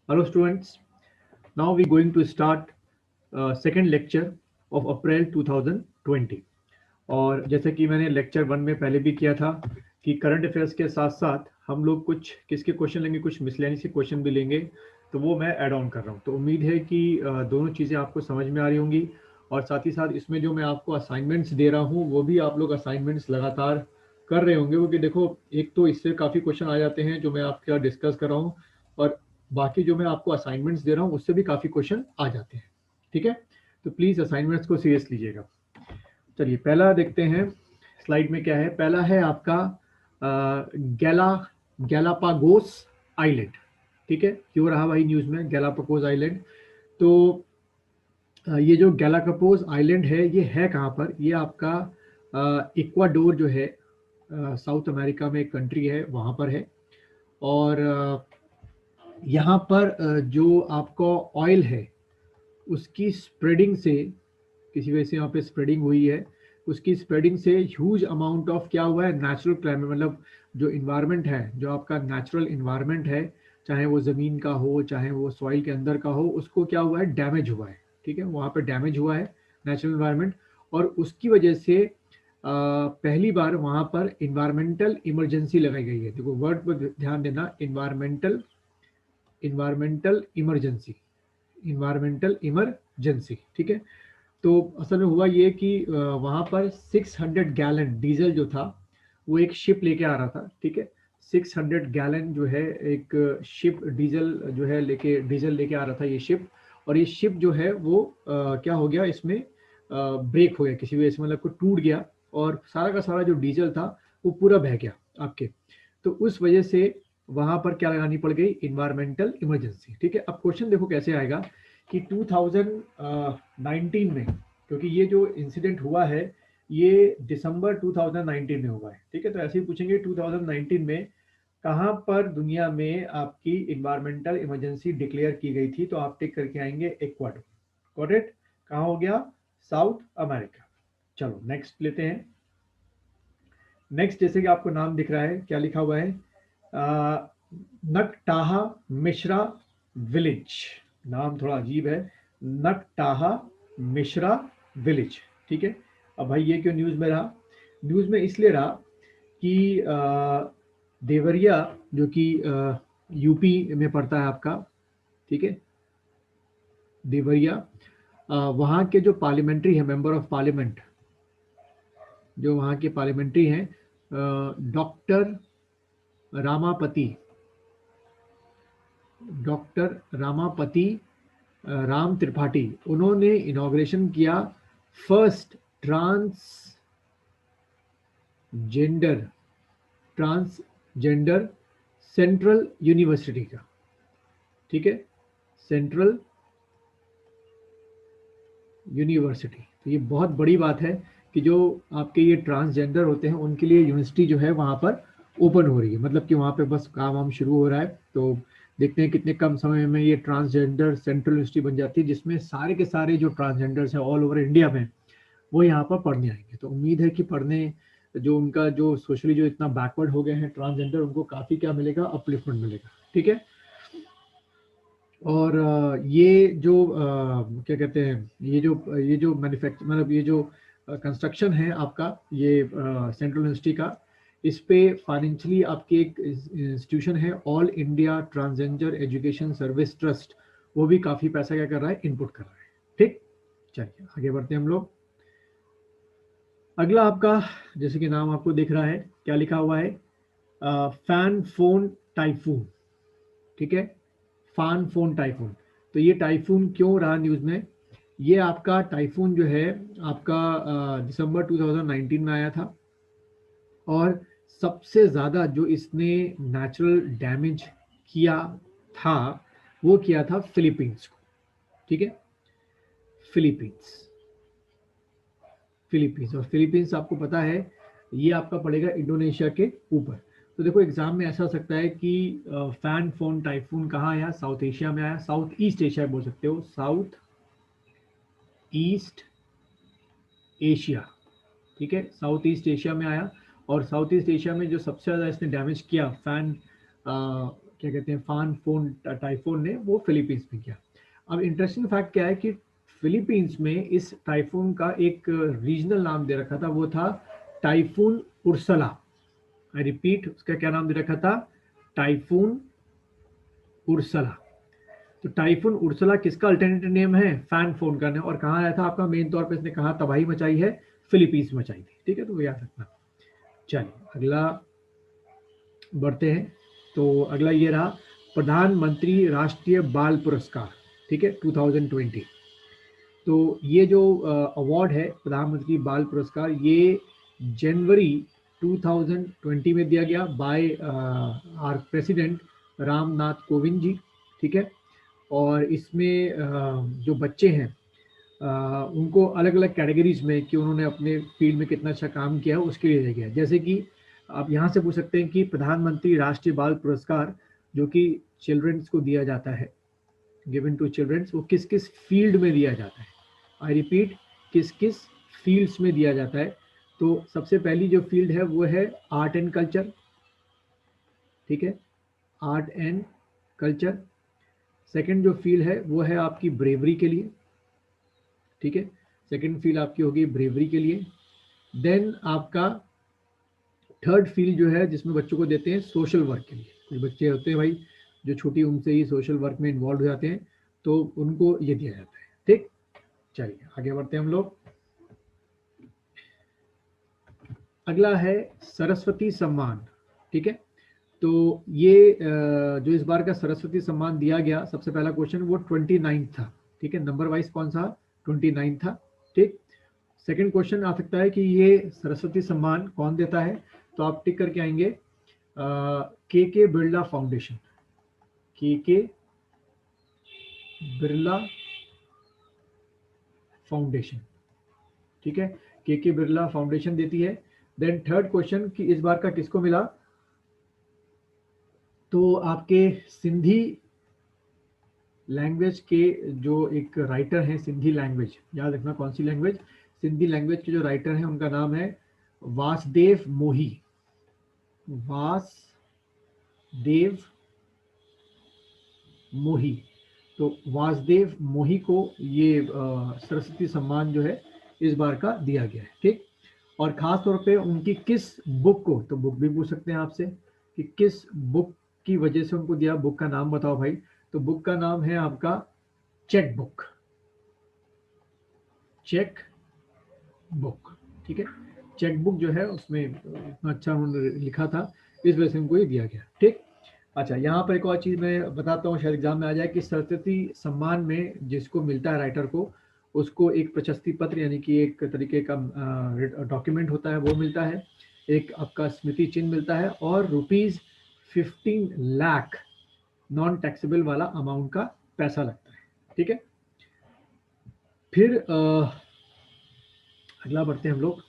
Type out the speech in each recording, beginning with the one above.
Hello students, now we going to start second lecture of April 2020 और जैसे कि मैंने लेक्चर वन में पहले भी किया था कि करंट अफेयर्स के साथ साथ हम लोग कुछ किसके क्वेश्चन लेंगे, कुछ मिसलेनियस के क्वेश्चन भी लेंगे, तो वो मैं ऐड ऑन कर रहा हूँ। तो उम्मीद है कि दोनों चीज़ें आपको समझ में आ रही होंगी और साथ ही साथ इसमें जो मैं आपको असाइनमेंट्स दे रहा हूँ वो भी आप लोग असाइनमेंट्स लगातार कर रहे होंगे, क्योंकि देखो एक तो इससे काफ़ी क्वेश्चन आ जाते हैं जो मैं आपके साथ डिस्कस कर रहा हूँ और बाकी जो मैं आपको असाइनमेंट्स दे रहा हूँ उससे भी काफ़ी क्वेश्चन आ जाते हैं। ठीक है, तो प्लीज़ असाइनमेंट्स को सीरियस लीजिएगा। चलिए पहला देखते हैं स्लाइड में क्या है। पहला है आपका गैला गैलापागोस आइलैंड। ठीक है, क्यों रहा भाई न्यूज़ में गैलापागोस आइलैंड? तो ये जो गैलापागोस आइलैंड है ये है कहाँ पर? ये आपका इक्वाडोर जो है साउथ अमेरिका में एक कंट्री है वहाँ पर है। और यहाँ पर जो आपका ऑयल है उसकी स्प्रेडिंग से, किसी वजह से यहाँ पे स्प्रेडिंग हुई है, उसकी स्प्रेडिंग से ह्यूज अमाउंट ऑफ क्या हुआ है, नेचुरल क्लाइमेट मतलब जो इन्वायरमेंट है, जो आपका नेचुरल इन्वायरमेंट है, चाहे वो ज़मीन का हो चाहे वो सॉइल के अंदर का हो, उसको क्या हुआ है, डैमेज हुआ है। ठीक है, वहाँ पर डैमेज हुआ है नेचुरल इन्वायरमेंट और उसकी वजह से पहली बार वहाँ पर इन्वायरमेंटल इमरजेंसी लगाई गई है। देखो वर्ड पर ध्यान देना, environmental environmental emergency, environmental emergency. ठीक है, तो असल में हुआ ये कि वहाँ पर 600 गैलन डीजल जो था वो एक शिप लेके आ रहा था। ठीक है, 600 गैलन जो है एक शिप डीजल जो है लेके डीजल लेके आ रहा था ये शिप। और ये शिप जो है वो क्या हो गया, इसमें ब्रेक हो गया किसी वजह से, मतलब को टूट गया और सारा का सारा जो डीजल था वो पूरा बह गया आपके। तो उस वजह से वहां पर क्या लगानी पड़ गई, इन्वायरमेंटल इमरजेंसी। ठीक है, अब क्वेश्चन देखो कैसे आएगा कि 2019 में, क्योंकि ये जो इंसिडेंट हुआ है ये दिसंबर 2019 में हुआ है। ठीक है, तो ऐसे ही पूछेंगे 2019 में कहाँ पर दुनिया में आपकी इन्वायरमेंटल इमरजेंसी डिक्लेयर की गई थी, तो आप टिक करके आएंगे इक्वाडोर। करेक्ट, कहाँ हो गया, साउथ अमेरिका। चलो नेक्स्ट लेते हैं। नेक्स्ट जैसे कि आपको नाम दिख रहा है, क्या लिखा हुआ है, नकटाहा मिश्रा विलेज। नाम थोड़ा अजीब है, नकटाहा मिश्रा विलेज। ठीक है, अब भाई ये क्यों न्यूज़ में रहा? न्यूज़ में इसलिए रहा कि देवरिया जो कि यूपी में पड़ता है आपका, ठीक है, देवरिया, वहाँ के जो पार्लियामेंट्री है, मेंबर ऑफ पार्लियामेंट, जो वहाँ के पार्लियामेंट्री हैं, डॉक्टर रामापति, डॉक्टर रामापति राम त्रिपाठी, उन्होंने इनॉग्रेशन किया first transgender transgender central university का। ठीक है, सेंट्रल यूनिवर्सिटी, तो ये बहुत बड़ी बात है कि जो आपके ये ट्रांसजेंडर होते हैं उनके लिए यूनिवर्सिटी जो है वहाँ पर ओपन हो रही है, मतलब कि वहाँ पे बस काम वाम शुरू हो रहा है। तो देखते हैं कितने कम समय में ये ट्रांसजेंडर सेंट्रल यूनिवर्सिटी बन जाती है, जिसमें सारे के सारे जो ट्रांसजेंडर्स हैं ऑल ओवर इंडिया में वो यहाँ पर पढ़ने आएंगे। तो उम्मीद है कि पढ़ने, जो उनका जो सोशली जो इतना बैकवर्ड हो गए हैं ट्रांसजेंडर, उनको काफ़ी क्या मिलेगा, अपलिफ्टमेंट मिलेगा। ठीक है, और ये जो क्या कहते हैं, ये जो मैन्युफैक्चर मतलब ये जो कंस्ट्रक्शन है आपका ये सेंट्रल यूनिवर्सिटी का, इस पे फाइनेंशियली आपके एक इंस्टीट्यूशन है all India transgender education service trust, वो भी काफ़ी पैसा क्या कर रहा है, इनपुट कर रहा है। ठीक, चलिए आगे बढ़ते हैं हम लोग। अगला आपका, जैसे कि नाम आपको दिख रहा है, क्या लिखा हुआ है, फैन फोन टाइफून। ठीक है, फान फोन टाइफून। तो ये टाइफून क्यों रहा न्यूज़ में? ये आपका टाइफून जो है आपका दिसंबर 2019 में आया था और सबसे ज़्यादा जो इसने नेचुरल डैमेज किया था वो किया था फिलीपींस को। ठीक है, फिलीपींस, फिलीपींस, और फिलीपींस आपको पता है ये आपका पड़ेगा इंडोनेशिया के ऊपर। तो देखो एग्जाम में ऐसा हो सकता है कि फैन फोन टाइफून कहाँ आया, साउथ एशिया में आया, साउथ ईस्ट एशिया बोल सकते हो, साउथ ईस्ट एशिया। ठीक है, साउथ ईस्ट एशिया में आया और साउथ ईस्ट एशिया में जो सबसे ज़्यादा इसने डैमेज किया फैन, क्या क्या कहते हैं फान फोन टाइफून ने वो फिलीपींस में किया। अब इंटरेस्टिंग फैक्ट क्या है कि फिलीपींस में इस टाइफून का एक रीजनल नाम दे रखा था, वो था टाइफून उर्सला। आई रिपीट, उसका क्या नाम दे रखा था? Typhoon Ursula. तो टाइफून उर्सला किसका अल्टरनेटिव नेम है? फैन फोन का, और कहाँ आया था आपका? मेन तौर पे इसने कहा तबाही मचाई है, फिलीपींस मचाई थी। ठीक है, तो याद रखना। चलिए अगला बढ़ते हैं। तो अगला ये रहा प्रधानमंत्री राष्ट्रीय बाल पुरस्कार, ठीक है, 2020। तो ये जो अवार्ड है प्रधानमंत्री बाल पुरस्कार, ये जनवरी 2020 में दिया गया by our president Ramnath Kovind ji. ठीक है, और इसमें जो बच्चे हैं उनको अलग अलग कैटेगरीज में कि उन्होंने अपने फील्ड में कितना अच्छा काम किया उसके लिए दिया गया। जैसे कि आप यहाँ से पूछ सकते हैं कि प्रधानमंत्री राष्ट्रीय बाल पुरस्कार जो कि चिल्ड्रंस को दिया जाता है, गिवन टू चिल्ड्रंस, वो किस किस फील्ड में दिया जाता है? आई रिपीट, किस किस फील्ड्स में दिया जाता है? तो सबसे पहली जो फील्ड है वो है आर्ट एंड कल्चर। ठीक है, आर्ट एंड कल्चर। सेकंड जो फील्ड है वो है आपकी ब्रेवरी के लिए। ठीक है, सेकंड फील्ड आपकी होगी ब्रेवरी के लिए। देन आपका थर्ड फील्ड जो है जिसमें बच्चों को देते हैं सोशल वर्क के लिए। कुछ बच्चे होते हैं भाई जो छोटी उम्र से ही सोशल वर्क में इन्वॉल्व हो जाते हैं, तो उनको ये दिया जाता है। ठीक, चलिए आगे बढ़ते हैं हम लोग। अगला है सरस्वती सम्मान। ठीक है, तो ये जो इस बार का सरस्वती सम्मान दिया गया, सबसे पहला क्वेश्चन वो 29 था। ठीक है, नंबर वाइज कौन सा? 29 था। ठीक, सेकंड क्वेश्चन आ सकता है कि ये सरस्वती सम्मान कौन देता है, तो आप टिक करके आएंगे के बिरला फाउंडेशन। के बिरला फाउंडेशन। ठीक है, के बिरला फाउंडेशन देती है। देन थर्ड क्वेश्चन कि इस बार का किसको मिला, तो आपके सिंधी लैंग्वेज के जो एक राइटर हैं, सिंधी लैंग्वेज, याद रखना कौन सी लैंग्वेज? सिंधी लैंग्वेज के जो राइटर हैं उनका नाम है वासुदेव मोही। वासुदेव मोही। तो वासुदेव मोही को ये सरस्वती सम्मान जो है इस बार का दिया गया है। ठीक, और खास तौर पे उनकी किस बुक को, तो बुक भी पूछ सकते हैं आपसे कि किस बुक की वजह से उनको दिया, बुक का नाम बताओ भाई। तो बुक का नाम है आपका चेक बुक। Cheque book. ठीक है, चेक बुक जो है उसमें इतना अच्छा उन्होंने लिखा था, इस वजह से उनको ये दिया गया। ठीक, अच्छा यहाँ पर एक और चीज़ मैं बताता हूँ, शायद एग्जाम में आ जाए, कि सरस्वती सम्मान में जिसको मिलता है राइटर को, उसको एक प्रशस्ति पत्र यानी कि एक तरीके का डॉक्यूमेंट होता है वो मिलता है, एक आपका स्मृति चिन्ह मिलता है, और ₹15 लाख नॉन टैक्सेबल वाला अमाउंट का पैसा लगता है। ठीक है, फिर अगला बढ़ते हैं हम लोग।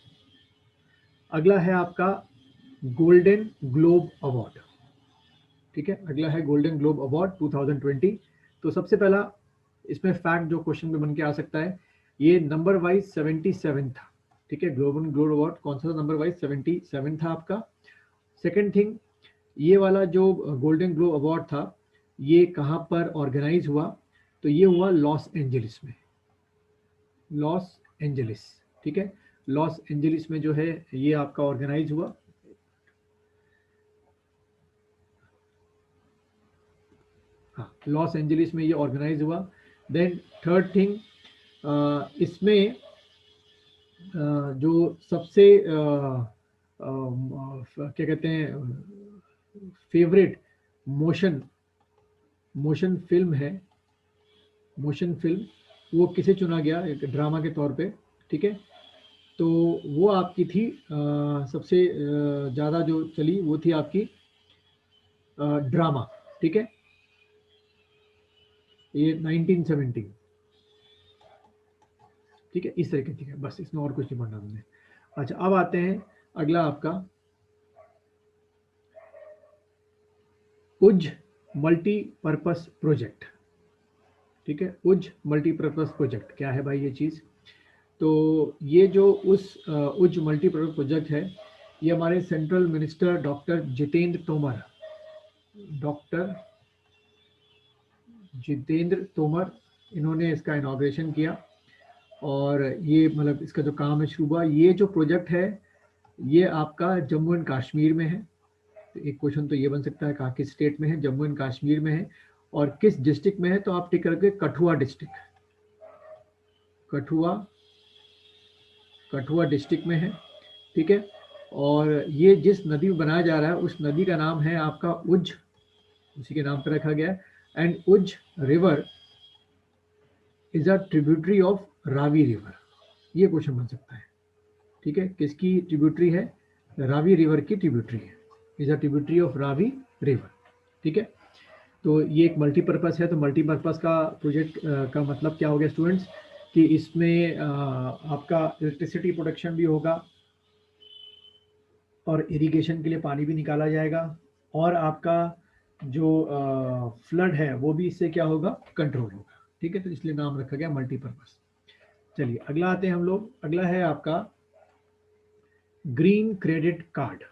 अगला है आपका गोल्डन ग्लोब अवार्ड। ठीक है, अगला है गोल्डन ग्लोब अवार्ड 2020। तो सबसे पहला इसमें फैक्ट जो क्वेश्चन में बन के आ सकता है, ये नंबर वाइज 77 था। ठीक है, गोल्डन ग्लोब अवार्ड कौन सा था? नंबर वाइज 77 था आपका। सेकंड थिंग, ये वाला जो गोल्डन ग्लोब अवार्ड था ये कहाँ पर ऑर्गेनाइज हुआ? तो ये हुआ लॉस एंजलिस में। Los Angeles. ठीक है, लॉस एंजलिस में जो है ये आपका ऑर्गेनाइज हुआ। हाँ, लॉस एंजलिस में ये ऑर्गेनाइज हुआ। देन थर्ड थिंग, इसमें जो सबसे क्या कहते हैं फेवरेट मोशन फिल्म है, मोशन फिल्म वो किसे चुना गया एक ड्रामा के तौर पे? ठीक है, तो वो आपकी थी सबसे ज़्यादा जो चली वो थी आपकी ड्रामा। ठीक है, ये 1917। ठीक है, इस तरीके ठीक है, बस इसमें और कुछ नहीं पढ़ना हमने। अच्छा, अब आते हैं अगला आपका उज मल्टीपर्पस प्रोजेक्ट। ठीक है, उज मल्टीपर्पस प्रोजेक्ट क्या है भाई ये चीज़? तो ये जो उज मल्टीपर्पस प्रोजेक्ट है, ये हमारे central minister doctor Jitendra Tomar Jitendra Tomar, इन्होंने इसका इनॉग्रेशन किया और ये मतलब इसका जो काम है शुरू हुआ। ये जो प्रोजेक्ट है ये आपका जम्मू एंड कश्मीर में है। तो एक क्वेश्चन तो ये बन सकता है कहाँ किस स्टेट में है, जम्मू एंड कश्मीर में है और किस डिस्ट्रिक्ट में है, तो आप टिक करके कठुआ डिस्ट्रिक्ट, कठुआ डिस्ट्रिक्ट में है, ठीक है। और ये जिस नदी में बनाया जा रहा है उस नदी का नाम है आपका उज, उसी के नाम पर रखा गया है। एंड उज river is a tributary of Ravi river, ये क्वेश्चन बन सकता है, ठीक है। किसकी ट्रिब्यूटरी है? रावी रिवर की ट्रिब्यूटरी है, is a tributary of Ravi river, ठीक है। तो ये एक मल्टीपर्पज़ है। तो मल्टीपर्पज़ का प्रोजेक्ट का मतलब क्या हो गया स्टूडेंट्स, कि इसमें आपका इलेक्ट्रिसिटी प्रोडक्शन भी होगा और इरिगेशन के लिए पानी भी निकाला जाएगा और आपका जो फ्लड है वो भी इससे क्या होगा, कंट्रोल होगा, ठीक है। तो इसलिए नाम रखा गया मल्टीपर्पज़। चलिए अगला आते हैं हम लोग। अगला है आपका ग्रीन क्रेडिट कार्ड,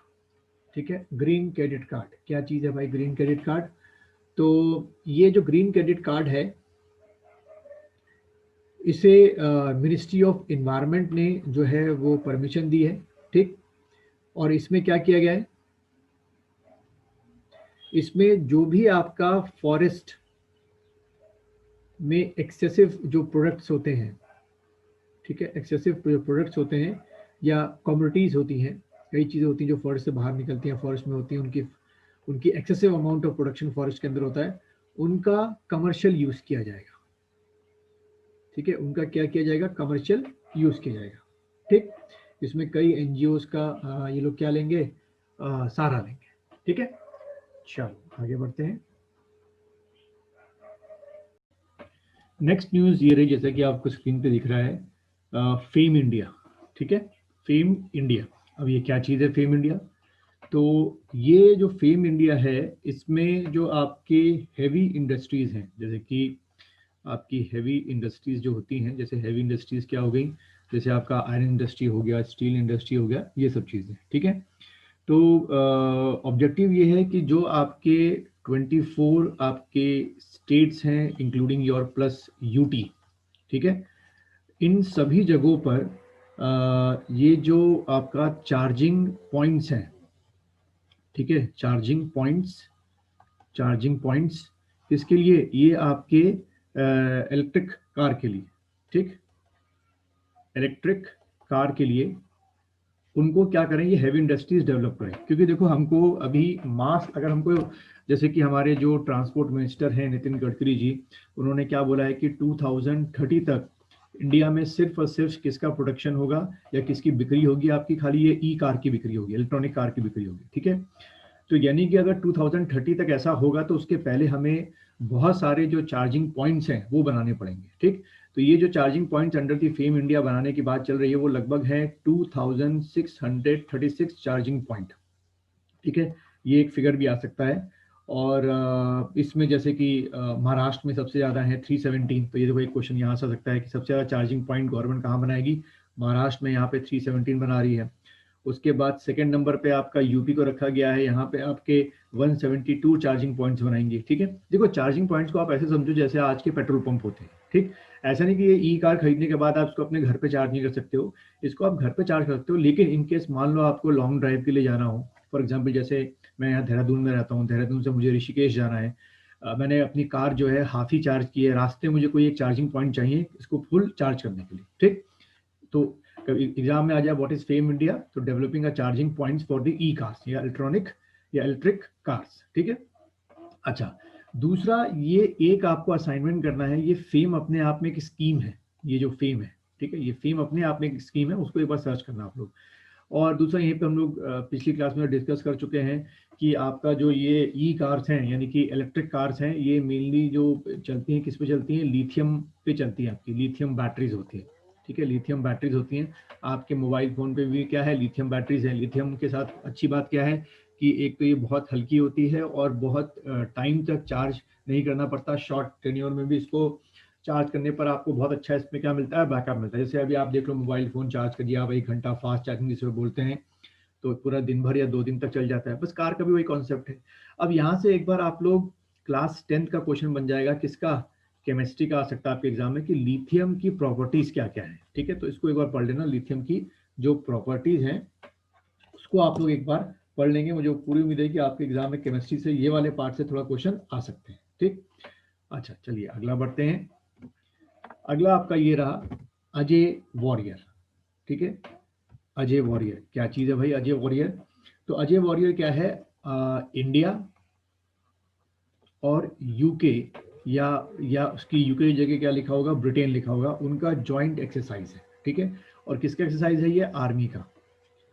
ठीक है। ग्रीन क्रेडिट कार्ड क्या चीज़ है भाई? ग्रीन क्रेडिट कार्ड, तो ये जो ग्रीन क्रेडिट कार्ड है इसे मिनिस्ट्री ऑफ इन्वायरमेंट ने जो है वो परमिशन दी है, ठीक। और इसमें क्या किया गया है, इसमें जो भी आपका फॉरेस्ट में एक्सेसिव जो प्रोडक्ट्स होते हैं, ठीक है, एक्सेसिव प्रोडक्ट्स होते हैं या कमोडिटीज़ होती हैं, कई चीज़ें होती हैं जो फॉरेस्ट से बाहर निकलती हैं, फॉरेस्ट में होती हैं, उनकी excessive amount of production forest के अंदर होता है, उनका कमर्शियल यूज़ किया जाएगा, ठीक है। उनका क्या किया जाएगा? कमर्शियल यूज़ किया जाएगा, ठीक। इसमें कई एनजीओज का ये लोग क्या लेंगे? सहारा लेंगे, ठीक है। चलो आगे बढ़ते हैं। नेक्स्ट न्यूज़ ये रही, जैसा कि आपको स्क्रीन पे दिख रहा है, फेम इंडिया, ठीक है। फेम इंडिया, अब ये क्या चीज़ है फेम इंडिया? तो ये जो फेम इंडिया है इसमें जो आपके हैवी इंडस्ट्रीज़ हैं, जैसे कि आपकी हैवी इंडस्ट्रीज़ जो होती हैं, जैसे हैवी इंडस्ट्रीज़ क्या हो गई, जैसे आपका आयरन इंडस्ट्री हो गया, स्टील इंडस्ट्री हो गया, ये सब चीज़ें, ठीक है। तो ऑब्जेक्टिव ये है कि जो आपके 24 आपके स्टेट्स हैं इंक्लूडिंग योर प्लस यूटी, ठीक है, इन सभी जगहों पर ये जो आपका चार्जिंग पॉइंट्स हैं, ठीक है, चार्जिंग पॉइंट्स किसके लिए? ये आपके इलेक्ट्रिक कार के लिए, ठीक, इलेक्ट्रिक कार के लिए उनको क्या करें, ये हैवी इंडस्ट्रीज डेवलप करें। क्योंकि देखो हमको अभी मास, अगर हमको, जैसे कि हमारे जो ट्रांसपोर्ट मिनिस्टर हैं नितिन गडकरी जी, उन्होंने क्या बोला है कि 2030 तक इंडिया में सिर्फ और सिर्फ किसका प्रोडक्शन होगा या किसकी बिक्री होगी? आपकी खाली ये ई कार की बिक्री होगी, इलेक्ट्रॉनिक कार की बिक्री होगी, ठीक है। तो यानी कि अगर 2030 तक ऐसा होगा तो उसके पहले हमें बहुत सारे जो चार्जिंग पॉइंट्स हैं वो बनाने पड़ेंगे, ठीक। तो ये जो charging points under the fame India बनाने की बात चल रही है वो लगभग है 2636 चार्जिंग पॉइंट, ठीक है। ये एक फिगर भी आ सकता है। और इसमें जैसे कि महाराष्ट्र में सबसे ज़्यादा है 317, तो ये देखो एक क्वेश्चन यहाँ से आ सकता है कि सबसे ज़्यादा चार्जिंग पॉइंट गवर्नमेंट कहाँ बनाएगी? महाराष्ट्र में, यहाँ पे 317 बना रही है। उसके बाद सेकंड नंबर पे आपका यूपी को रखा गया है, यहाँ पे आपके 172 चार्जिंग पॉइंट्स बनाएंगे, ठीक है। देखो चार्जिंग पॉइंट्स को आप ऐसे समझो जैसे आज के पेट्रोल पंप होते हैं, ठीक। ऐसा नहीं कि ये ई कार खरीदने के बाद आप इसको अपने घर पे चार्ज नहीं कर सकते हो, इसको आप घर पे चार्ज कर सकते हो, लेकिन इनकेस मान लो आपको लॉन्ग ड्राइव के लिए जाना हो, फॉर एग्जाम्पल जैसे मैं यहाँ देहरादून में रहता हूँ, देहरादून से मुझे ऋषिकेश जाना है, मैंने अपनी कार जो है हाफ ही चार्ज की है, रास्ते में मुझे कोई एक चार्जिंग पॉइंट चाहिए इसको फुल चार्ज करने के लिए, ठीक। तो एग्जाम में आ जाए व्हाट इज फेम इंडिया, तो developing a charging points for the E cars या इलेक्ट्रिक कार्स, ठीक है। अच्छा, दूसरा ये एक आपको असाइनमेंट करना है, ये फेम अपने आप में एक स्कीम है, ये जो फेम है, ठीक है, ये फेम अपने आप में एक स्कीम है, उसको एक बार सर्च करना आप लोग। और दूसरा यहीं पे हम लोग पिछली क्लास में डिस्कस कर चुके हैं कि आपका जो ये ई कार्स हैं यानी कि इलेक्ट्रिक कार्स हैं, ये मेनली जो चलती हैं किस पे चलती हैं? लिथियम पे चलती हैं, आपकी लिथियम बैटरीज होती है, ठीक है, लिथियम बैटरीज होती हैं। आपके मोबाइल फ़ोन पे भी क्या है? लिथियम बैटरीज है। लिथियम के साथ अच्छी बात क्या है कि एक तो ये बहुत हल्की होती है और बहुत टाइम तक चार्ज नहीं करना पड़ता, शॉर्ट टेन्योर में भी इसको चार्ज करने पर आपको बहुत अच्छा इसमें क्या मिलता है? बैकअप मिलता है। जैसे अभी आप देख लो मोबाइल फ़ोन चार्ज कर दिया आप 1 घंटा फास्ट चार्जिंग जिसे बोलते हैं, तो पूरा दिन भर या 2 दिन तक चल जाता है। बस कार का भी वही कॉन्सेप्ट है। अब यहाँ से एक बार आप लोग क्लास 10th का क्वेश्चन बन जाएगा किसका, केमिस्ट्री का आ सकता है आपके एग्जाम में कि लिथियम की प्रॉपर्टीज क्या क्या है। ठीक है, तो इसको एक बार पढ़ लेना, लिथियम की जो प्रॉपर्टीज हैं उसको आप लोग एक बार पढ़ लेंगे। मुझे पूरी उम्मीद है कि आपके एग्जाम में केमिस्ट्री से ये वाले पार्ट से थोड़ा क्वेश्चन आ सकते हैं। ठीक, अच्छा चलिए अगला बढ़ते हैं। अगला आपका ये रहा अजय वॉरियर। ठीक है, अजय वॉरियर क्या चीज है भाई अजय वॉरियर? तो अजय वॉरियर क्या है, इंडिया और यूके या उसकी यूके की जगह क्या लिखा होगा, ब्रिटेन लिखा होगा, उनका जॉइंट एक्सरसाइज है। ठीक है, और किसका एक्सरसाइज है ये,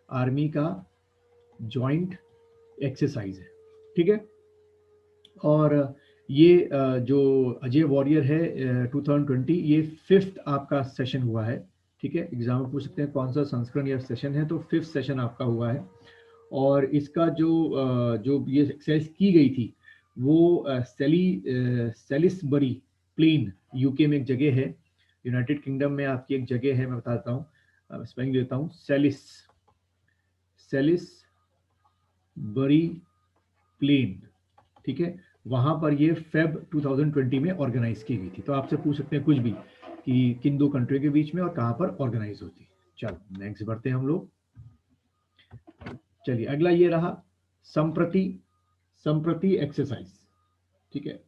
आर्मी का जॉइंट एक्सरसाइज है। ठीक है, और ये जो अजय वॉरियर है 2020 ये 5th आपका सेशन हुआ है। ठीक है, एग्जाम में पूछ सकते हैं कौन सा संस्करण या सेशन है, तो 5th सेशन आपका हुआ है। और इसका जो ये एक्सरसाइज की गई थी वो सेलिसबरी प्लेन यूके में एक जगह है, यूनाइटेड किंगडम में आपकी एक जगह है, मैं बताता हूँ, स्पेलिंग देता हूँ, सेलिसबरी प्लेन। ठीक है, वहां पर ये फेब 2020 में ऑर्गेनाइज की गई थी। तो आपसे पूछ सकते हैं कुछ भी कि किन दो कंट्री के बीच में और कहां पर ऑर्गेनाइज होती है। चलो नेक्स्ट बढ़ते हैं हम लोग। चलिए अगला ये रहा संप्रति एक्सरसाइज। ठीक है,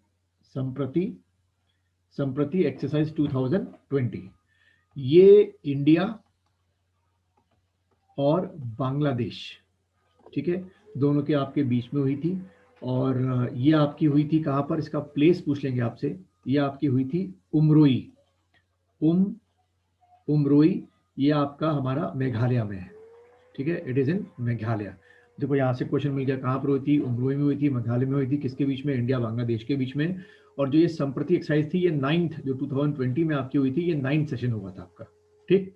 संप्रति एक्सरसाइज 2020 ये इंडिया और बांग्लादेश, ठीक है, दोनों के आपके बीच में हुई थी। और ये आपकी हुई थी कहाँ पर, इसका प्लेस पूछ लेंगे आपसे। ये आपकी हुई थी उमरोई, ये आपका हमारा मेघालय में है। ठीक है, इट इज इन मेघालय। देखो यहाँ से क्वेश्चन मिल गया कहाँ पर हुई थी, उमरोई में हुई थी, मेघालय में हुई थी, किसके बीच में, इंडिया बांग्लादेश के बीच में। और जो ये संप्रति एक्सरसाइज थी ये 9th जो 2020 में आपकी हुई थी, ये 9th सेशन हुआ था आपका। ठीक,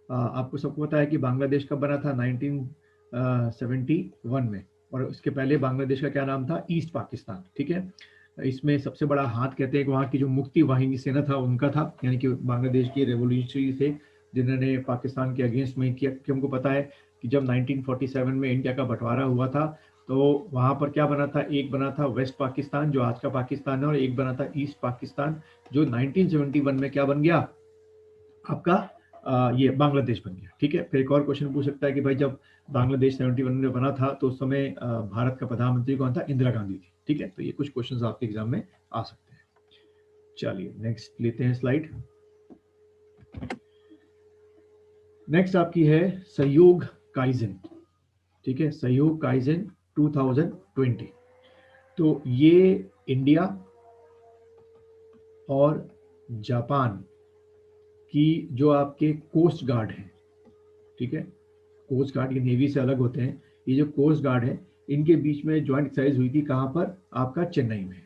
आपको सबको पता है कि बांग्लादेश कब बना था, 1971 में, और उसके पहले बांग्लादेश का क्या नाम था, ईस्ट पाकिस्तान। ठीक है, इसमें सबसे बड़ा हाथ कहते हैं कि वहाँ की जो मुक्ति वाहिनी सेना था उनका था, यानी कि बांग्लादेश के रेवोल्यूशनरी थे जिन्होंने पाकिस्तान के अगेंस्ट में किया। कि हमको पता है कि जब 1947 में इंडिया का बंटवारा हुआ था तो वहाँ पर क्या बना था, एक बना था वेस्ट पाकिस्तान जो आज का पाकिस्तान है, और एक बना था ईस्ट पाकिस्तान जो 1971 में क्या बन गया आपका, ये बांग्लादेश बन गया। ठीक है, फिर एक और क्वेश्चन पूछ सकता है कि भाई जब बांग्लादेश 71 में बना था तो उस समय भारत का प्रधानमंत्री कौन था, इंदिरा गांधी थी। ठीक है, तो ये कुछ क्वेश्चंस आपके एग्जाम में आ सकते हैं। चलिए नेक्स्ट लेते हैं स्लाइड। नेक्स्ट आपकी है सहयोग काइजन। ठीक है, सहयोग काइजन 2020। तो ये इंडिया और जापान की जो आपके कोस्ट गार्ड है, ठीक है, कोस्ट गार्ड ये नेवी से अलग होते हैं, ये जो कोस्ट गार्ड है इनके बीच में ज्वाइंट एक्सरसाइज हुई थी कहां पर, आपका चेन्नई में।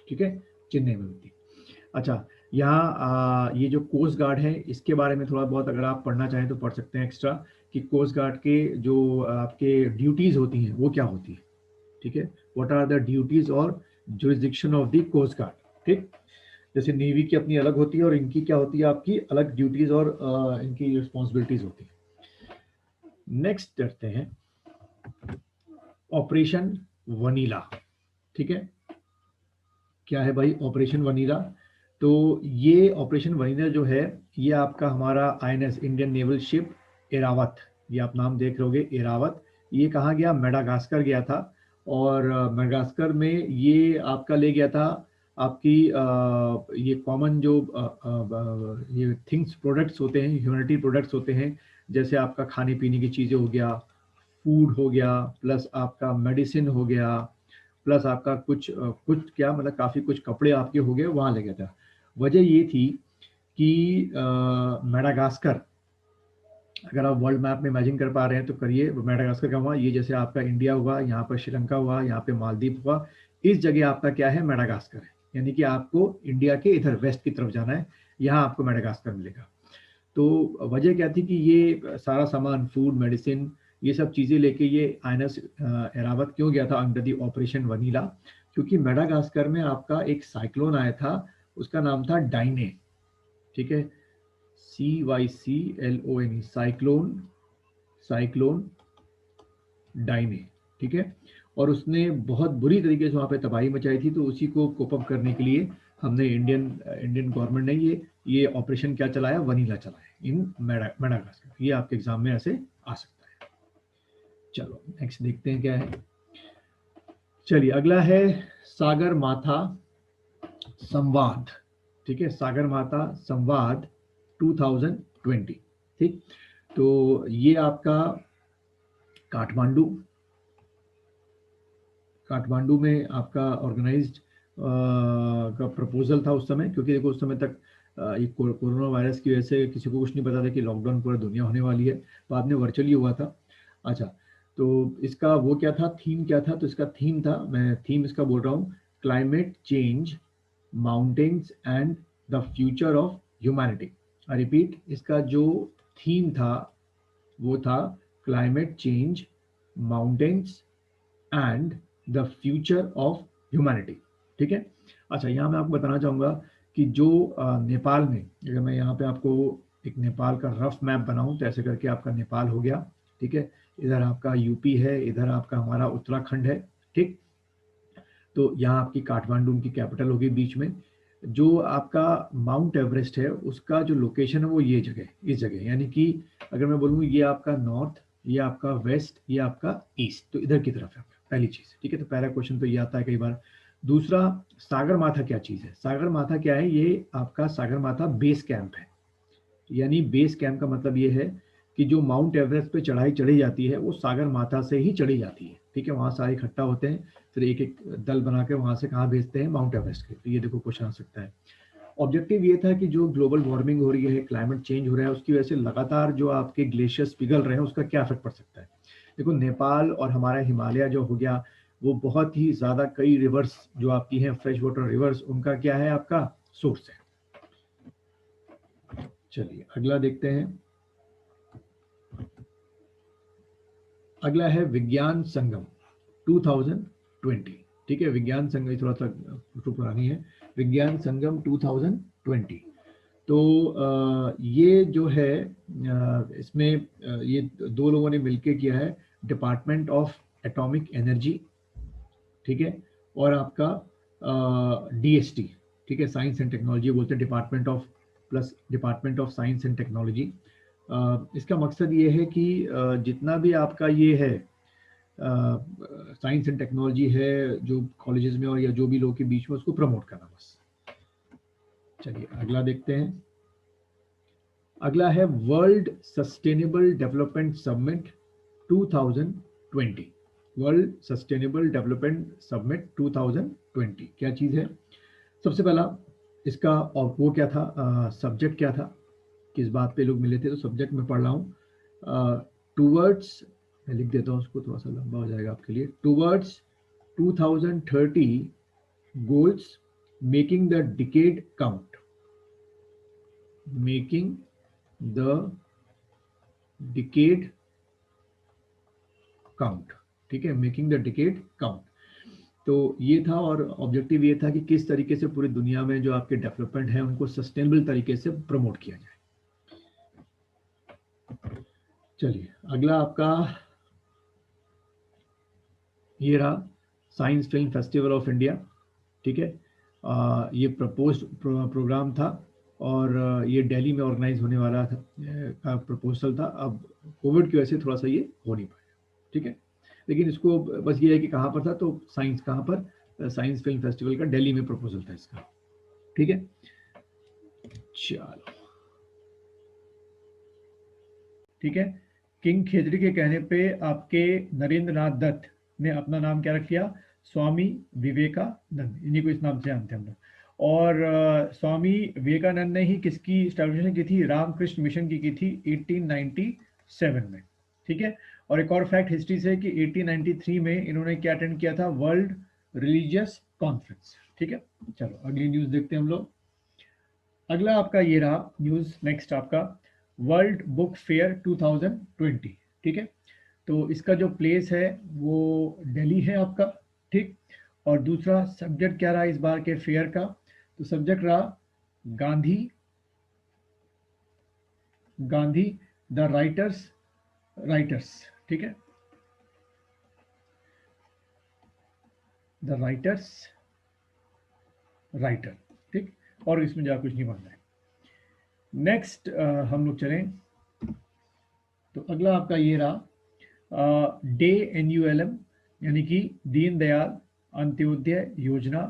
ठीक है, चेन्नई में हुई थी। अच्छा, यहाँ ये जो कोस्ट गार्ड है इसके बारे में थोड़ा बहुत अगर आप पढ़ना चाहें तो पढ़ सकते हैं एक्स्ट्रा, कि कोस्ट गार्ड के जो आपके ड्यूटीज होती हैं वो क्या होती है। ठीक है, व्हाट आर द ड्यूटीज और jurisdiction of the coast guard. ठीक, जैसे नेवी की अपनी अलग होती है और इनकी क्या होती है, आपकी अलग ड्यूटीज और इनकी रिस्पॉन्सिबिलिटीज होती है। नेक्स्ट करते हैं ऑपरेशन वनीला। ठीक है, क्या है भाई ऑपरेशन वनीला? तो ये ऑपरेशन वनीला जो है ये आपका हमारा INS Indian naval ship Airavat, ये आप नाम देख रहोगे एरावत, ये कहाँ गया, मेडागास्कर गया था। और मेडागास्कर में ये आपका ले गया था आपकी ये कॉमन जो ये थिंग्स प्रोडक्ट्स होते हैं, ह्यूमैनिटी प्रोडक्ट्स होते हैं, जैसे आपका खाने पीने की चीज़ें हो गया, फूड हो गया, प्लस आपका मेडिसिन हो गया, प्लस आपका कुछ क्या मतलब काफ़ी कुछ कपड़े आपके हो गए, वहाँ ले गया था। वजह ये थी कि मेडागास्कर, अगर आप वर्ल्ड मैप में इमेजिन कर पा रहे हैं तो करिए, मेडागास्कर का हुआ ये जैसे आपका इंडिया हुआ, यहाँ पर श्रीलंका हुआ, यहाँ पे मालदीव हुआ, इस जगह आपका क्या है, मेडागास्कर है। यानी कि आपको इंडिया के इधर वेस्ट की तरफ जाना है, यहाँ आपको मेडागास्कर मिलेगा। तो वजह क्या थी कि ये सारा सामान फूड मेडिसिन ये सब चीज़ें लेके ये आईएनएस एरावत क्यों गया था अंडर दी ऑपरेशन वनीला, क्योंकि मेडागास्कर में आपका एक साइक्लोन आया था, उसका नाम था डाइने। ठीक है, CYCLON, साइक्लोन डाइने। ठीक है, और उसने बहुत बुरी तरीके से वहाँ पे तबाही मचाई थी। तो उसी को कोप अप करने के लिए हमने इंडियन गवर्नमेंट ने ये ऑपरेशन क्या चलाया, वनीला चलाया इन मेडागास्कर। ये आपके एग्जाम में ऐसे आ सकता है। चलो नेक्स्ट देखते हैं क्या है। चलिए अगला है सागर माथा संवाद। ठीक है, सागर माथा संवाद 2020। ठीक, तो ये आपका काठमांडू में आपका ऑर्गेनाइज्ड का प्रपोजल था उस समय, क्योंकि देखो उस समय तक ये कोरोना वायरस की वजह से किसी को कुछ नहीं पता था कि लॉकडाउन पूरा दुनिया होने वाली है। बाद में वर्चुअली हुआ था। अच्छा, तो इसका वो क्या था, थीम क्या था, तो इसका थीम था, मैं थीम इसका बोल रहा हूँ, climate change, mountains and the future of humanity. I repeat, इसका जो थीम था वो था climate change, mountains and the future of humanity. ठीक है। अच्छा, यहाँ मैं आपको बताना चाहूँगा कि जो नेपाल में, अगर मैं यहाँ पे आपको एक नेपाल का रफ मैप बनाऊँ तो ऐसे करके आपका नेपाल हो गया। ठीक है, इधर आपका यूपी है, इधर आपका हमारा उत्तराखंड है। ठीक, तो यहाँ आपकी काठमांडू की कैपिटल होगी बीच में। जो आपका माउंट एवरेस्ट है उसका जो लोकेशन है वो ये जगह, इस जगह, यानी कि अगर मैं बोलूँ ये आपका नॉर्थ, ये आपका वेस्ट, ये आपका ईस्ट, तो इधर की तरफ है पहली चीज। ठीक है, तो पहला क्वेश्चन तो ये आता है कई बार। दूसरा, सागर माथा क्या चीज है? सागर माथा क्या है? ये आपका सागर माथा बेस कैंप है। यानी बेस कैंप का मतलब ये है कि जो माउंट एवरेस्ट पे चढ़ाई चढ़ी जाती है वो सागर माथा से ही चढ़ी जाती है। ठीक है, वहाँ सारे इकट्ठा होते हैं, फिर एक एक दल बना के वहाँ से कहाँ भेजते हैं, माउंट एवरेस्ट के। तो ये देखो क्वेश्चन आ सकता है। ऑब्जेक्टिव ये था कि जो ग्लोबल वार्मिंग हो रही है, क्लाइमेट चेंज हो रहा है, उसकी वजह से लगातार जो आपके ग्लेशियर्स पिघल रहे हैं उसका क्या इफेक्ट पड़ सकता है। देखो नेपाल और हमारा हिमालय जो हो गया वो बहुत ही ज्यादा, कई रिवर्स जो आपकी हैं फ्रेश वाटर रिवर्स, उनका क्या है, आपका सोर्स है। चलिए अगला देखते हैं। अगला है विज्ञान संगम 2020। ठीक है, विज्ञान संगम थोड़ा सा पुरानी है। विज्ञान संगम 2020। तो ये जो है इसमें ये दो लोगों ने मिलकर किया है, डिपार्टमेंट ऑफ एटॉमिक एनर्जी, ठीक है, और आपका डीएसटी, ठीक है, साइंस एंड टेक्नोलॉजी बोलते हैं, department of plus department of science and technology. इसका मकसद ये है कि जितना भी आपका ये है साइंस एंड टेक्नोलॉजी है जो कॉलेजेस में और या जो भी लोग के बीच में, उसको प्रमोट करना बस। चलिए अगला देखते हैं। अगला है world sustainable development summit 2020। World sustainable development summit 2020 क्या चीज है? सबसे पहला इसका और वो क्या था, सब्जेक्ट क्या था, किस बात पे लोग मिले थे? तो सब्जेक्ट में पढ़ रहा हूँ, टूवर्ड्स, मैं लिख देता हूँ उसको, थोड़ा सा लंबा हो जाएगा आपके लिए। Towards 2030 goals, making the decade count, making the decade count. ठीक है, मेकिंग द डिकेड काउंट। तो ये था, और ऑब्जेक्टिव ये था कि किस तरीके से पूरी दुनिया में जो आपके डेवलपमेंट है उनको सस्टेनेबल तरीके से प्रमोट किया जाए। चलिए अगला आपका ये रहा, science film festival of India. ठीक है, ये प्रपोज्ड प्रोग्राम था और ये दिल्ली में ऑर्गेनाइज होने वाला था, का प्रपोजल था। अब कोविड की वजह से थोड़ा सा ये हो नहीं पाया। ठीक है, लेकिन इसको बस ये है कि कहाँ पर था, तो साइंस कहाँ पर, साइंस फिल्म फेस्टिवल का दिल्ली में प्रपोजल था इसका। ठीक है, चलो ठीक है। किंग खेजड़ी के कहने पे आपके नरेंद्र नाथ दत्त ने अपना नाम क्या रख लिया, स्वामी विवेकानंद, इन्हीं को इस नाम से जानते हैं हम लोग। और स्वामी विवेकानंद ने ही किसकी स्टैब्लिशमेंट की थी, रामकृष्ण मिशन की थी 1897 में। ठीक है, और एक और फैक्ट हिस्ट्री से कि 1893 में इन्होंने क्या अटेंड किया था, वर्ल्ड रिलीजियस कॉन्फ्रेंस। ठीक है, चलो अगली न्यूज देखते हैं हम लोग। अगला आपका ये रहा न्यूज, नेक्स्ट आपका वर्ल्ड बुक फेयर 2020। ठीक है, तो इसका जो प्लेस है वो दिल्ली है आपका। ठीक, और दूसरा सब्जेक्ट क्या रहा इस बार के फेयर का, तो सब्जेक्ट रहा Gandhi, Gandhi the writers, writers. ठीक है, द राइटर्स राइटर, ठीक, और इसमें ज़्यादा कुछ नहीं बनना है। नेक्स्ट हम लोग चलें तो अगला आपका ये रहा डे NULM, यानी कि दीनदयाल अंत्योदय योजना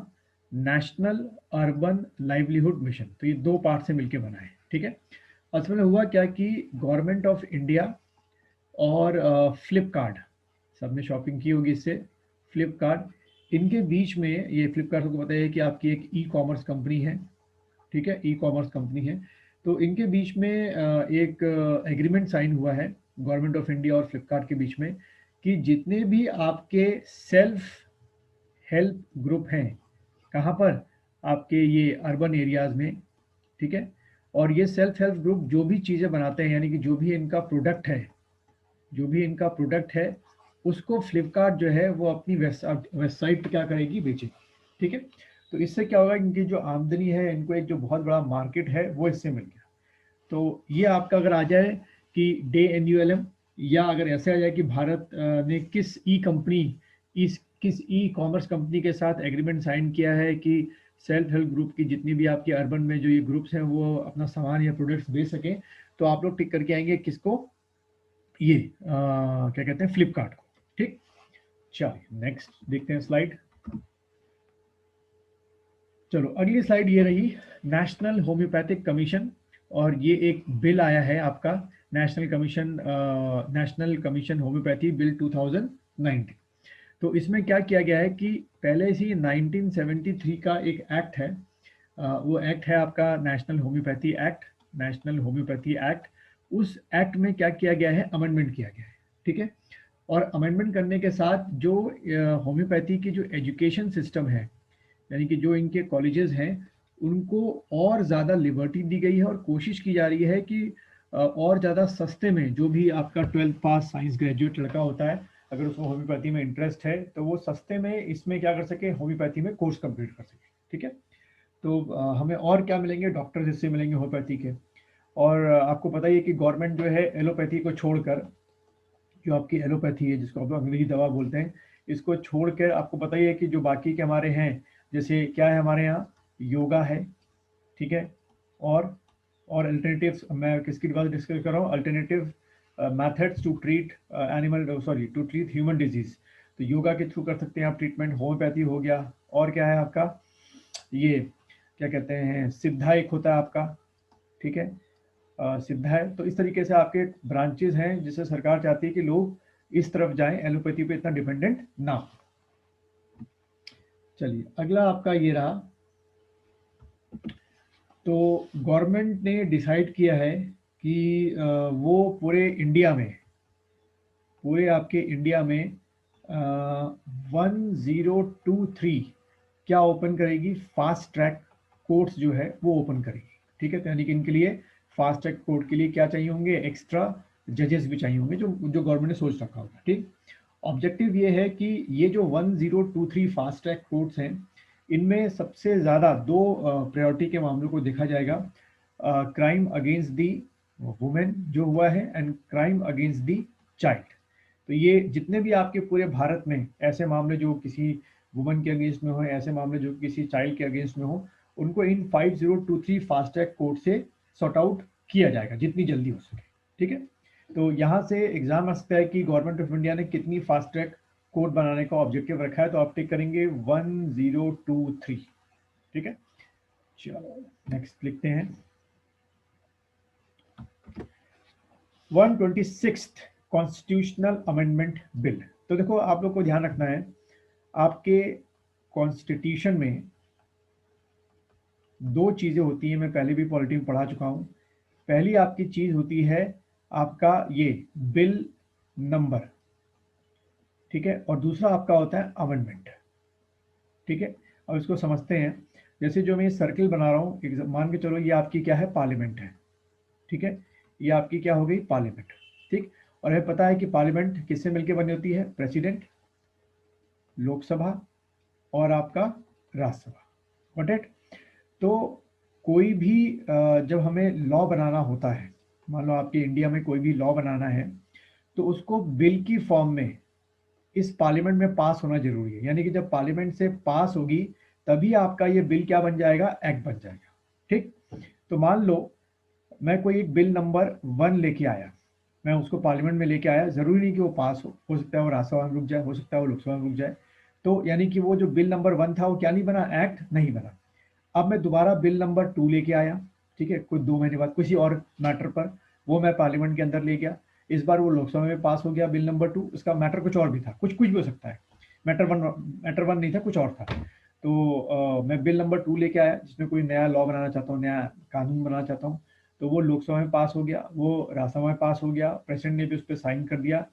नेशनल अर्बन लाइवलीहुड मिशन। तो ये दो पार्ट से मिलके बना है, ठीक है। असल में हुआ क्या कि गवर्नमेंट ऑफ इंडिया और फ्लिपकार्ट, सबने शॉपिंग की होगी इससे, फ्लिपकार्ट, इनके बीच में, ये फ्लिपकार्ट को पता है कि आपकी एक ई-कॉमर्स कंपनी है, ठीक है, ई-कॉमर्स कंपनी है। तो इनके बीच में एक एग्रीमेंट साइन हुआ है गवर्नमेंट ऑफ इंडिया और फ्लिपकार्ट के बीच में कि जितने भी आपके सेल्फ हेल्प ग्रुप हैं, कहाँ पर, आपके ये अर्बन एरियाज में, ठीक है, और ये सेल्फ हेल्प ग्रुप जो भी चीज़ें बनाते हैं, यानी कि जो भी इनका प्रोडक्ट है, जो भी इनका प्रोडक्ट है, उसको फ्लिपकार्ट जो है वो अपनी वेबसाइट पर क्या करेगी, बेचेगी, ठीक है। तो इससे क्या होगा, इनकी जो आमदनी है, इनको एक जो बहुत बड़ा मार्केट है वो इससे मिल गया। तो ये आपका अगर आ जाए कि डे NULM, या अगर ऐसे आ जाए कि भारत ने किस किस ई कॉमर्स कंपनी के साथ एग्रीमेंट साइन किया है कि सेल्फ हेल्प ग्रुप की जितनी भी आपकी अर्बन में जो ये ग्रुप्स हैं वो अपना सामान या प्रोडक्ट्स बेच सकें, तो आप लोग टिक करके आएंगे किसको, ये क्या कहते हैं, फ्लिपकार्ट को, ठीक। चलिए नेक्स्ट देखते हैं स्लाइड। चलो अगली स्लाइड ये रही, नेशनल होम्योपैथिक कमीशन, और ये एक बिल आया है आपका, नेशनल कमीशन होम्योपैथी बिल 2019। तो इसमें क्या किया गया है कि पहले से ही 1973 का एक एक्ट है, वो एक्ट है आपका national homeopathy act, national homeopathy act. उस एक्ट में क्या किया गया है, अमेंडमेंट किया गया है, ठीक है। और अमेंडमेंट करने के साथ जो होम्योपैथी की जो एजुकेशन सिस्टम है, यानी कि जो इनके कॉलेजेस हैं, उनको और ज़्यादा लिबर्टी दी गई है और कोशिश की जा रही है कि और ज़्यादा सस्ते में, जो भी आपका 12th पास साइंस ग्रेजुएट लड़का होता है, अगर उसको होम्योपैथी में इंटरेस्ट है, तो वो सस्ते में इसमें क्या कर सके, होम्योपैथी में कोर्स कंप्लीट कर सके, ठीक है। तो हमें और क्या मिलेंगे, डॉक्टर्स इससे मिलेंगे होम्योपैथी के। और आपको पता ही है कि गवर्नमेंट जो है एलोपैथी को छोड़कर, जो आपकी एलोपैथी है जिसको आप लोग अंग्रेजी दवा बोलते हैं, इसको छोड़कर आपको पता ही है कि जो बाकी के हमारे हैं, जैसे क्या है हमारे यहाँ, योगा है, ठीक है, और अल्टरनेटिव्स, मैं किसकी बात डिस्कस कर रहा हूँ, alternative methods to treat to treat human disease. तो योगा के थ्रू कर सकते हैं आप ट्रीटमेंट, होम्योपैथी हो गया, और क्या है आपका, ये क्या कहते हैं, सिद्धा एक होता है आपका, ठीक है, सिद्धा है। तो इस तरीके से आपके ब्रांचेस हैं जिससे सरकार चाहती है कि लोग इस तरफ जाएं, एलोपैथी पे इतना डिपेंडेंट ना हो। चलिए अगला आपका ये रहा, तो गवर्नमेंट ने डिसाइड किया है कि वो पूरे आपके इंडिया में 1023 क्या ओपन करेगी, फास्ट ट्रैक कोर्ट्स जो है वो ओपन करेगी, ठीक है। तो यानी कि इनके लिए फास्ट ट्रैक कोर्ट के लिए क्या चाहिए होंगे, एक्स्ट्रा जजेस भी चाहिए होंगे, जो गवर्नमेंट ने सोच रखा होगा, ठीक। ऑब्जेक्टिव ये है कि ये जो 1023 फास्ट ट्रैक कोर्ट्स हैं, इनमें सबसे ज़्यादा दो प्रायोरिटी के मामलों को देखा जाएगा, क्राइम अगेंस्ट दी वुमेन जो हुआ है, and crime against the child. तो ये जितने भी आपके पूरे भारत में ऐसे मामले जो किसी वुमन के अगेंस्ट में हो, ऐसे मामले जो किसी चाइल्ड के अगेंस्ट में हो, उनको इन 5023 फास्ट ट्रैक कोर्ट से सॉर्ट आउट किया जाएगा जितनी जल्दी हो सके, ठीक है। तो यहाँ से एग्जाम आ सकता है कि गवर्नमेंट ऑफ इंडिया ने कितनी फास्ट ट्रैक कोर्ट बनाने का ऑब्जेक्टिव रखा है, तो आप टिक करेंगे 1023, ठीक है। चलो नेक्स्ट लिखते हैं 126 कॉन्स्टिट्यूशनल अमेंडमेंट बिल। तो देखो आप लोग को ध्यान रखना है, आपके कॉन्स्टिट्यूशन में दो चीज़ें होती हैं, मैं पहले भी पॉलिटी में पढ़ा चुका हूँ। पहली आपकी चीज़ होती है आपका ये बिल नंबर, ठीक है, और दूसरा आपका होता है अमेंडमेंट, ठीक है। अब इसको समझते हैं, जैसे जो मैं सर्किल बना रहा हूँ, मान के चलो ये आपकी क्या है, पार्लियामेंट है, ठीक है, ये आपकी क्या हो गई, पार्लियामेंट, ठीक। और हमें पता है कि पार्लियामेंट किससे मिलकर बनी होती है, प्रेसिडेंट, लोकसभा और आपका राज्यसभा, गॉट इट। तो कोई भी जब हमें लॉ बनाना होता है, मान लो आपके इंडिया में कोई भी लॉ बनाना है, तो उसको बिल की फॉर्म में इस पार्लियामेंट में पास होना जरूरी है, यानी कि जब पार्लियामेंट से पास होगी तभी आपका ये बिल क्या बन जाएगा, एक्ट बन जाएगा। ठीक, तो मान लो मैं कोई एक बिल नंबर 1 लेके आया, मैं उसको पार्लियामेंट में लेके आया, जरूरी नहीं कि वो पास हो सकता है वो राज्यसभा में रुक जाए, हो सकता है वो लोकसभा में रुक जाए। तो यानी कि वो जो बिल नंबर 1 था वो क्या नहीं बना, एक्ट नहीं बना। अब मैं दोबारा बिल नंबर 2 लेके आया, ठीक है, कुछ 2 महीने बाद किसी और मैटर पर, वो मैं पार्लियामेंट के अंदर ले गया। इस बार वो लोकसभा में पास हो गया बिल नंबर 2, उसका मैटर कुछ और भी था, कुछ भी हो सकता है, मैटर 1 नहीं था, कुछ और था। तो मैं बिल नंबर 2 लेके आया जिसमें कोई नया लॉ बनाना चाहता हूँ, नया कानून बनाना चाहता हूँ। तो वो लोकसभा में पास हो गया, वो राज्यसभा में पास हो गया, प्रेसिडेंट ने भी उस पर साइन कर दिया।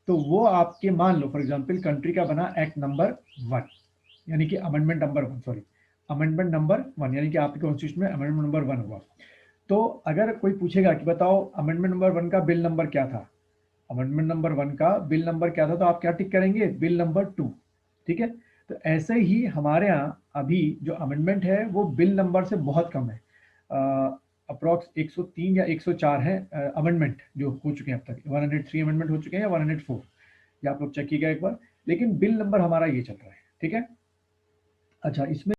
तो वो आपके मान लो फॉर एग्जाम्पल कंट्री का बना एक्ट नंबर 1, यानी कि amendment number 1, sorry, amendment number 1, यानी कि आपके कॉन्स्टिट्यूशन में अमेंडमेंट नंबर 1 हुआ। तो अगर कोई पूछेगा कि बताओ अमेंडमेंट नंबर 1 का बिल नंबर क्या था, अमेंडमेंट नंबर 1 का बिल नंबर क्या था, तो आप क्या टिक करेंगे, बिल नंबर 2। ठीक है, तो ऐसे ही हमारे यहाँ अभी जो अमेंडमेंट है वो बिल नंबर से बहुत कम है, अप्रॉक्स 103 या 104 है अमेंडमेंट जो हो चुके हैं अब तक, 103 अमेंडमेंट हो चुके हैं या 104, ये आप लोग चेक कीजिएगा एक बार, लेकिन बिल नंबर हमारा ये चल रहा है। ठीक है, अच्छा, इसमें